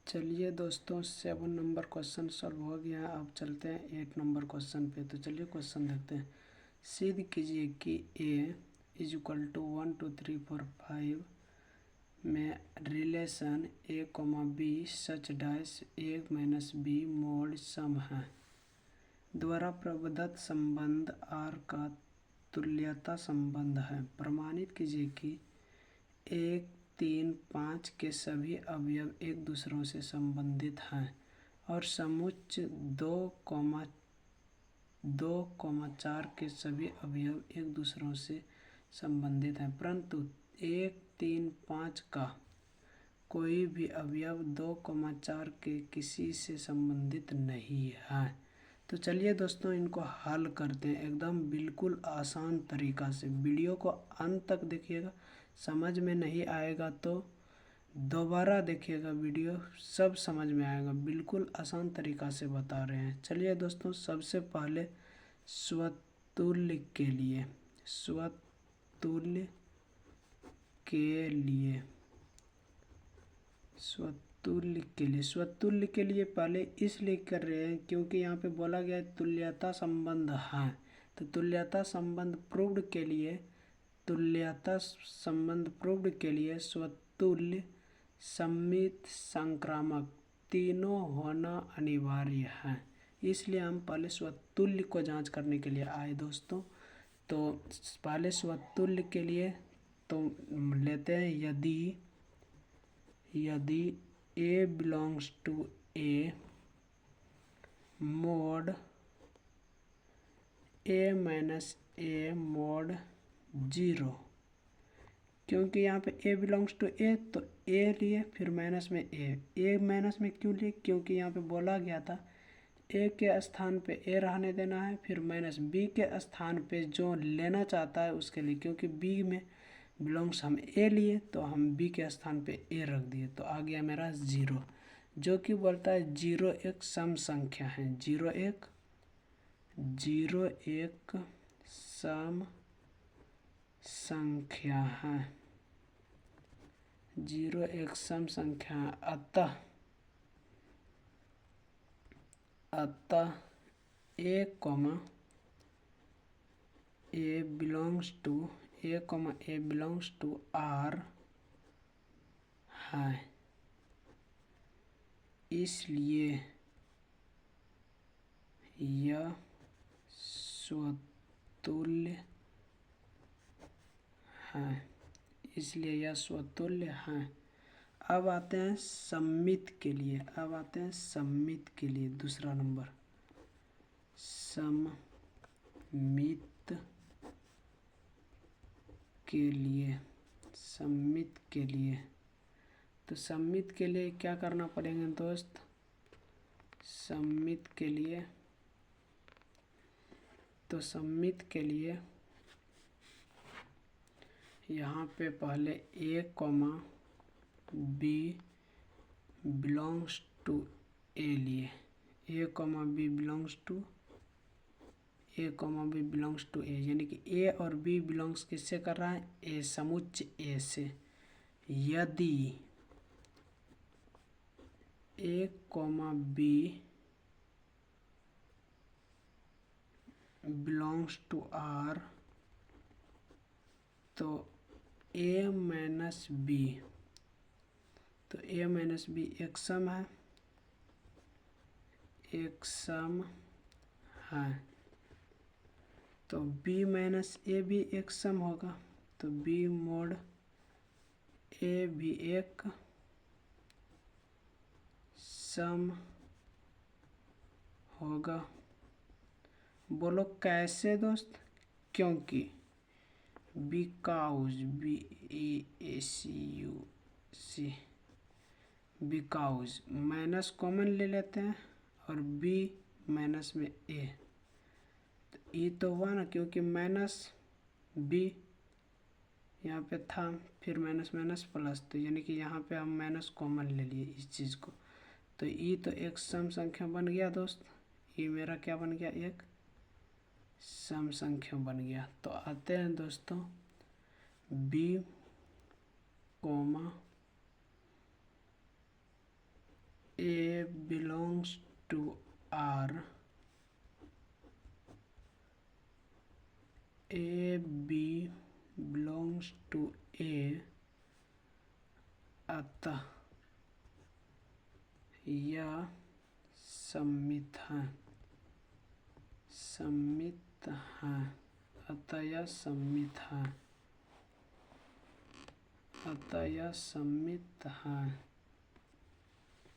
चलिए दोस्तों 7 number question solve हो गया। अब चलते हैं 8 नंबर क्वेश्चन पे। तो चलिए क्वेश्चन देखते हैं। सिद्ध कीजिए कि a इज इक्वल टू 1 2 3 4 5 में relation a, b such dash a minus b mod सम है द्वारा प्रदत्त संबंध r का तुल्यता संबंध है। प्रमाणित कीजिए कि 1 3 5 के सभी अवयव एक दूसरों से संबंधित हैं और समुच्चय 2, 4 के सभी अवयव एक दूसरों से संबंधित हैं, परंतु 1 3 5 का कोई भी अवयव 2, 4 के किसी से संबंधित नहीं है। तो चलिए दोस्तों इनको हल करते हैं एकदम बिल्कुल आसान तरीका से। वीडियो को अंत तक देखिएगा, समझ में नहीं आएगा तो दोबारा देखिएगा, वीडियो सब समझ में आएगा। बिल्कुल आसान तरीका से बता रहे हैं। चलिए दोस्तों सबसे पहले स्वतुल्य के लिए स्वतुल्य के लिए पहले इसलिए कर रहे हैं क्योंकि यहाँ पे बोला गया है तुल्यता संबंध है। तो तुल्यता संबंध प्रूव्ड के लिए स्वतुल्य, सममित, संक्रामक तीनों होना अनिवार्य है। इसलिए हम पहले स्वतुल्य को जांच करने के लिए आए दोस्तों। तो पहले स्वतुल्य के लिए तो लेते हैं यदि a belongs to a mod a minus a mod 0, क्योंकि यहाँ पे a बिलोंग्स टू a तो a लिए, फिर माइनस में a माइनस में क्यों लिए, क्योंकि यहाँ पे बोला गया था a के स्थान पे a रहने देना है, फिर माइनस b के स्थान पे जो लेना चाहता है उसके लिए, क्योंकि b में बिलोंग्स हम a लिए तो हम b के स्थान पे a रख दिए, तो आ गया मेरा 0, जो कि बोलता है 0 एक सम संख्या है। 0 एक सम संख्या है। 0 एक सम संख्या है। अतः a बिलोंग्स टू R है। इसलिए यह स्वतुल्य है। अब आते हैं सममित के लिए। दूसरा नंबर सममित के लिए तो सममित के लिए क्या करना पड़ेगा दोस्त? सममित के लिए यहाँ पे पहले a, b belongs to a लिए। a, b belongs to a, यानी कि a और b बिलोंग्स किससे कर रहा है? a, समुच्चय a से। यदि a, b belongs to R तो a माइनस b एक सम है, तो b माइनस a भी एक सम होगा, तो b मोड a भी एक सम होगा। बोलो कैसे दोस्त? क्योंकि बिकॉज माइनस कॉमन ले लेते हैं और b माइनस में a, तो e तो हुआ ना, क्योंकि माइनस b यहाँ पे था, फिर माइनस माइनस प्लस, तो यानी कि यहाँ पे हम माइनस कॉमन ले लिए इस चीज़ को, तो e तो एक सम संख्या बन गया दोस्त। e मेरा क्या बन गया? एक सम संख्या बन गया। तो आते हैं दोस्तों b, A belongs to R, A B belongs to A, अतः यह सममित है, सममित है, अतः यह सममित है, अतः यह सममित है।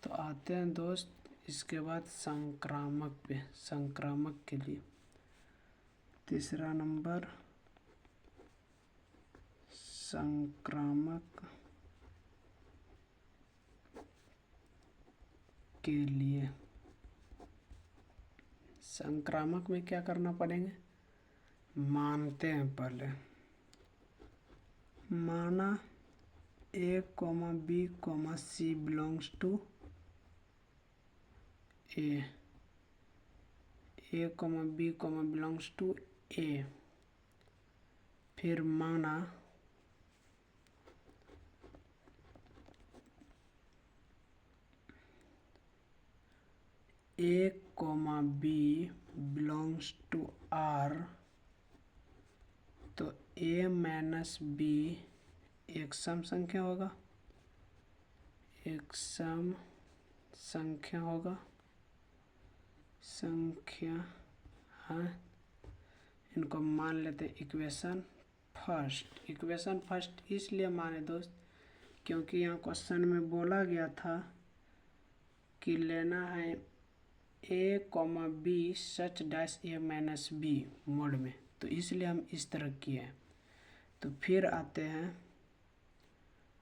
तो आते हैं दोस्त इसके बाद संक्रामक पे, संक्रामक के लिए तीसरा नंबर संक्रामक के लिए। संक्रामक में क्या करना पड़ेंगे, मानते हैं पहले। माना A, B, C belongs to A, A, B belongs to A। फिर माना A, B belongs to R, तो A माइनस B एक सम संख्या होगा, एक सम संख्या होगा, संख्या है। इनको मान लेते हैं इक्वेशन फर्स्ट। इक्वेशन फर्स्ट इसलिए माने दोस्त क्योंकि यहाँ क्वेश्चन में बोला गया था कि लेना है A, B such dash A minus B mode में, तो इसलिए हम इस तरह किए हैं। तो फिर आते हैं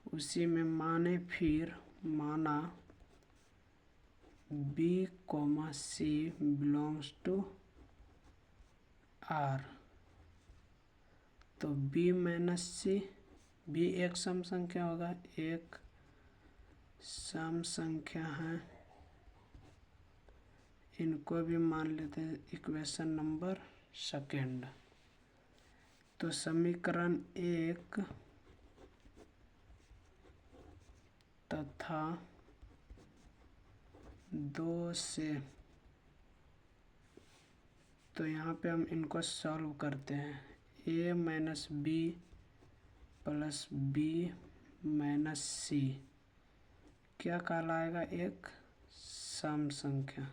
उसी में माने, फिर माना B, C belongs to R, तो B माइनस C, B एक सम संख्या होगा, एक सम संख्या है। इनको भी मान लेते हैं इक्वेशन नंबर सेकेंड। तो समीकरण 1 तथा 2 से, तो यहाँ पे हम इनको सॉल्व करते हैं। A minus B plus B minus C क्या कहलाएगा, एक सम संख्या,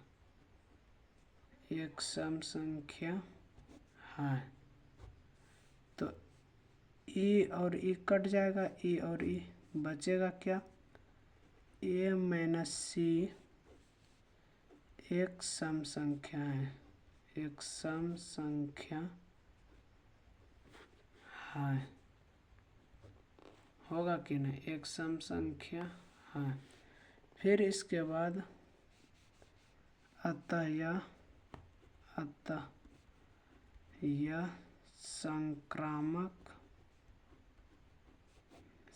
एक सम संख्या है। तो E और E कट जाएगा, E और E बचेगा क्या, A माइनस C एक सम संख्या है, एक सम संख्या है, होगा कि नहीं, एक सम संख्या है। फिर इसके बाद अतः यह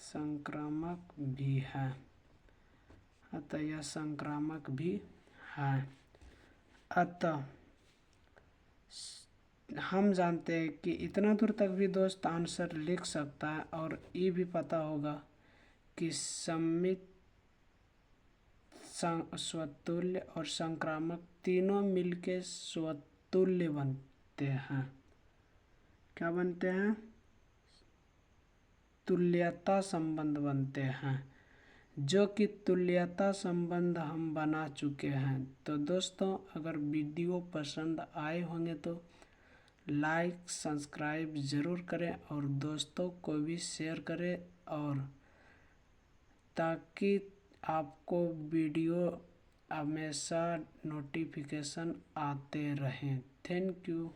संक्रामक भी है, अतः यह संक्रामक भी है। अतः हम जानते हैं कि इतना दूर तक भी दोस्त आंसर लिख सकता है और ये भी पता होगा कि सममित, स्वतुल्य और संक्रामक तीनों मिलके स्वतुल्य बनते हैं। क्या बनते हैं, तुल्यता संबंध बनते हैं, जो कि तुल्यता संबंध हम बना चुके हैं। तो दोस्तों अगर वीडियो पसंद आए होंगे तो लाइक सब्सक्राइब ज़रूर करें और दोस्तों को भी शेयर करें, और ताकि आपको वीडियो हमेशा नोटिफिकेशन आते रहें। Thank you.